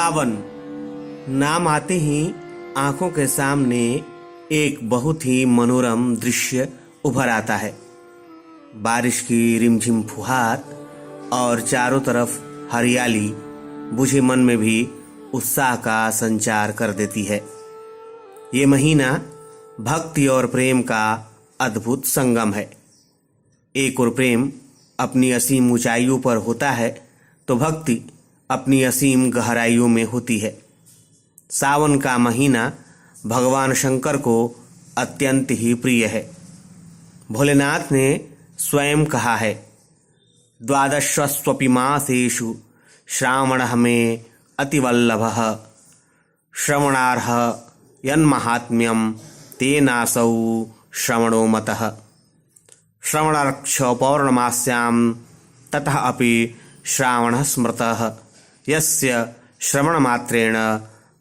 सावन नाम आते ही आंखों के सामने एक बहुत ही मनोरम दृश्य उभर आता है। बारिश की रिमझिम फुहार और चारों तरफ हरियाली बुझे मन में भी उत्साह का संचार कर देती है। ये महीना भक्ति और प्रेम का अद्भुत संगम है। एक और प्रेम अपनी असीम ऊंचाइयों पर होता है तो भक्ति अपनी असीम गहराइयों में होती है। सावन का महीना भगवान शंकर को अत्यंत ही प्रिय है। भोलेनाथ ने स्वयं कहा है, द्वादशस्वपि मासेषु श्रावणः मे अतिवल्लभः श्रवणार्ह यन्माहात्म्यं तेनासौ श्रवणो मतः। श्रवणार्क्ष पौर्णमास्यां ततः अपि श्रावणः स्मृतः यस्य श्रवणमात्रेण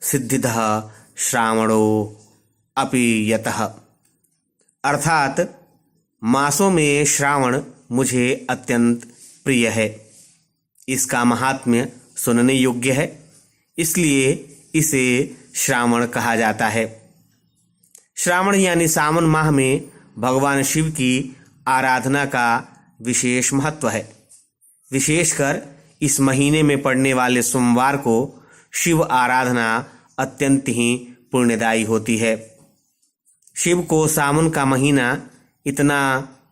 सिद्धिदः श्रावणो अपि यतः। अर्थात मासों में श्रावण मुझे अत्यंत प्रिय है। इसका महात्म्य सुनने योग्य है, इसलिए इसे श्रावण कहा जाता है। श्रावण यानी सावन माह में भगवान शिव की आराधना का विशेष महत्व है। विशेषकर इस महीने में पड़ने वाले सोमवार को शिव आराधना अत्यंत ही पुण्यदायी होती है। शिव को सावन का महीना इतना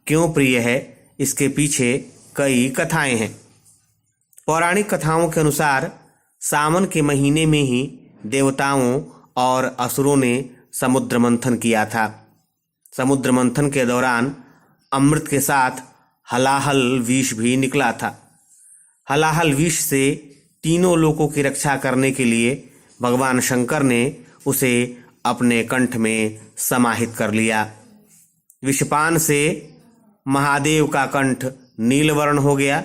क्यों प्रिय है, इसके पीछे कई कथाएं हैं। पौराणिक कथाओं के अनुसार सावन के महीने में ही देवताओं और असुरों ने समुद्र मंथन किया था। समुद्र मंथन के दौरान अमृत के साथ हलाहल विष भी निकला था। हलाहल विष से तीनों लोकों की रक्षा करने के लिए भगवान शंकर ने उसे अपने कंठ में समाहित कर लिया। विषपान से महादेव का कंठ नीलवर्ण हो गया,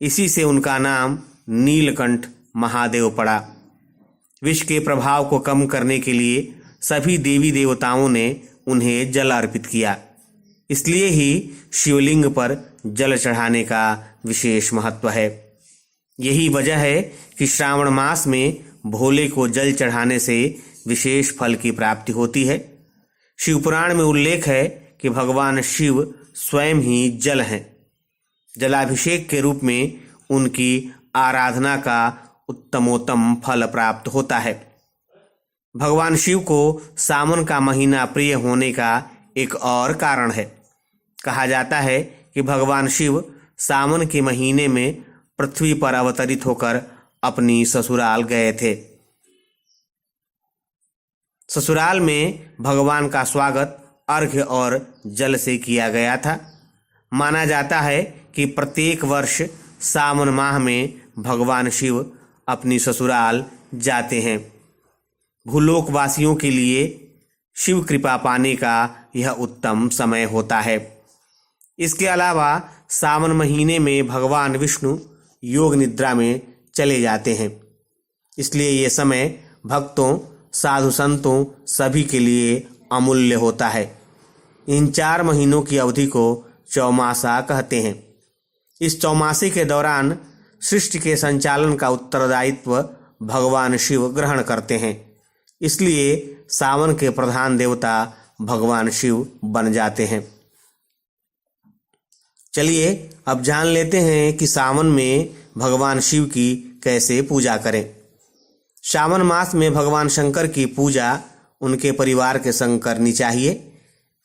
इसी से उनका नाम नीलकंठ महादेव पड़ा। विष के प्रभाव को कम करने के लिए सभी देवी देवताओं ने उन्हें जल अर्पित किया। इसलिए ही शिवलिंग पर जल चढ़ाने का विशेष महत्व है। यही वजह है कि श्रावण मास में भोले को जल चढ़ाने से विशेष फल की प्राप्ति होती है। शिवपुराण में उल्लेख है कि भगवान शिव स्वयं ही जल हैं। जलाभिषेक के रूप में उनकी आराधना का उत्तमोत्तम फल प्राप्त होता है। भगवान शिव को सावन का महीना प्रिय होने का एक और कारण है। कहा जाता है कि भगवान शिव सावन के महीने में पृथ्वी पर अवतरित होकर अपनी ससुराल गए थे। ससुराल में भगवान का स्वागत अर्घ्य और जल से किया गया था। माना जाता है कि प्रत्येक वर्ष सावन माह में भगवान शिव अपनी ससुराल जाते हैं। भूलोक वासियों के लिए शिव कृपा पाने का यह उत्तम समय होता है। इसके अलावा सावन महीने में भगवान विष्णु योग निद्रा में चले जाते हैं, इसलिए ये समय भक्तों, साधु संतों सभी के लिए अमूल्य होता है। इन 4 महीनों की अवधि को चौमासा कहते हैं। इस चौमासे के दौरान सृष्टि के संचालन का उत्तरदायित्व भगवान शिव ग्रहण करते हैं, इसलिए सावन के प्रधान देवता भगवान शिव बन जाते हैं। चलिए अब जान लेते हैं कि सावन में भगवान शिव की कैसे पूजा करें। सावन मास में भगवान शंकर की पूजा उनके परिवार के संग करनी चाहिए।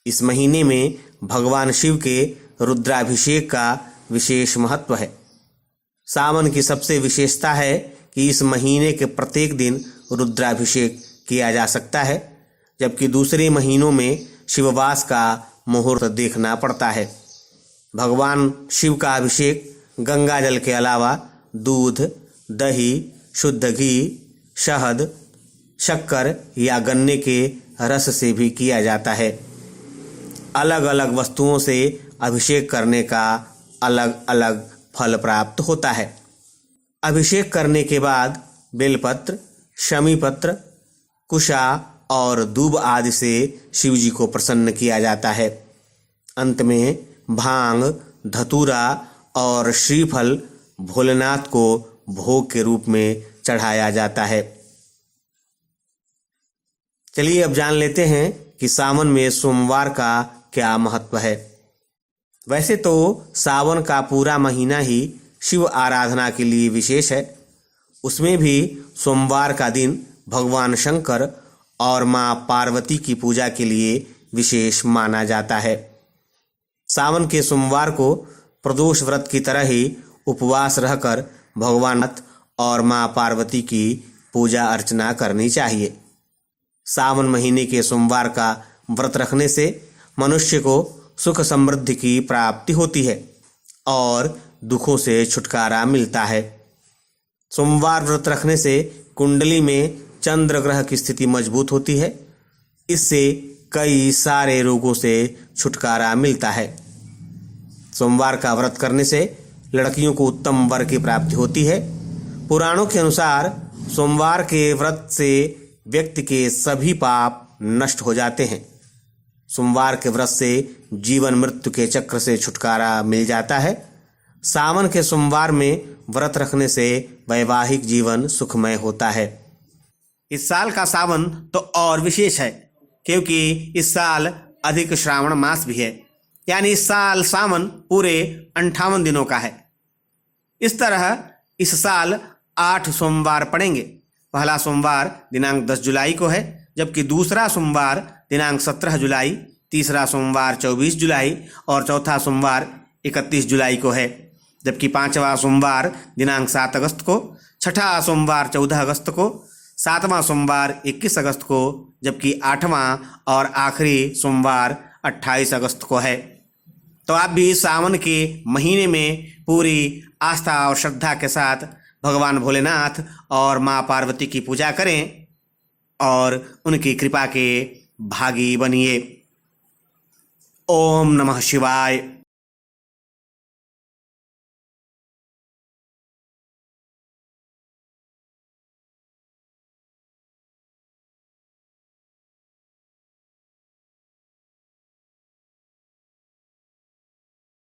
इस महीने में भगवान शिव के रुद्राभिषेक का विशेष महत्व है। सावन की सबसे विशेषता है कि इस महीने के प्रत्येक दिन रुद्राभिषेक किया जा सकता है, जबकि दूसरे महीनों में शिववास का मुहूर्त देखना पड़ता है। भगवान शिव का अभिषेक गंगा जल के अलावा दूध, दही, शुद्ध घी, शहद, शक्कर या गन्ने के रस से भी किया जाता है। अलग अलग वस्तुओं से अभिषेक करने का अलग अलग फल प्राप्त होता है। अभिषेक करने के बाद बेलपत्र, शमीपत्र, कुशा और दूब आदि से शिवजी को प्रसन्न किया जाता है। अंत में भांग, धतूरा और श्रीफल भोलेनाथ को भोग के रूप में चढ़ाया जाता है। चलिए अब जान लेते हैं कि सावन में सोमवार का क्या महत्व है। वैसे तो सावन का पूरा महीना ही शिव आराधना के लिए विशेष है। उसमें भी सोमवार का दिन भगवान शंकर और माँ पार्वती की पूजा के लिए विशेष माना जाता है। सावन के सोमवार को प्रदोष व्रत की तरह ही उपवास रहकर भगवान और माँ पार्वती की पूजा अर्चना करनी चाहिए। सावन महीने के सोमवार का व्रत रखने से मनुष्य को सुख समृद्धि की प्राप्ति होती है और दुखों से छुटकारा मिलता है। सोमवार व्रत रखने से कुंडली में चंद्र ग्रह की स्थिति मजबूत होती है। इससे कई सारे रोगों से छुटकारा मिलता है। सोमवार का व्रत करने से लड़कियों को उत्तम वर की प्राप्ति होती है। पुराणों के अनुसार सोमवार के व्रत से व्यक्ति के सभी पाप नष्ट हो जाते हैं। सोमवार के व्रत से जीवन मृत्यु के चक्र से छुटकारा मिल जाता है। सावन के सोमवार में व्रत रखने से वैवाहिक जीवन सुखमय होता है। इस साल का सावन तो और विशेष है क्योंकि इस साल अधिक श्रावण मास भी है, यानी इस साल सावन पूरे 58 दिनों का है। इस तरह इस साल 8 सोमवार पड़ेंगे। पहला सोमवार दिनांक 10 जुलाई को है, जबकि दूसरा सोमवार दिनांक 17 जुलाई, तीसरा सोमवार 24 जुलाई और चौथा सोमवार 31 जुलाई को है। जबकि पांचवा सोमवार दिनांक 7 अगस्त को, छठा सोमवार 14 अगस्त को, सातवां सोमवार 21 अगस्त को, जबकि आठवां और आखिरी सोमवार 28 अगस्त को है। तो आप भी सावन के महीने में पूरी आस्था और श्रद्धा के साथ भगवान भोलेनाथ और माँ पार्वती की पूजा करें और उनकी कृपा के भागी बनिए। ओम नमः शिवाय।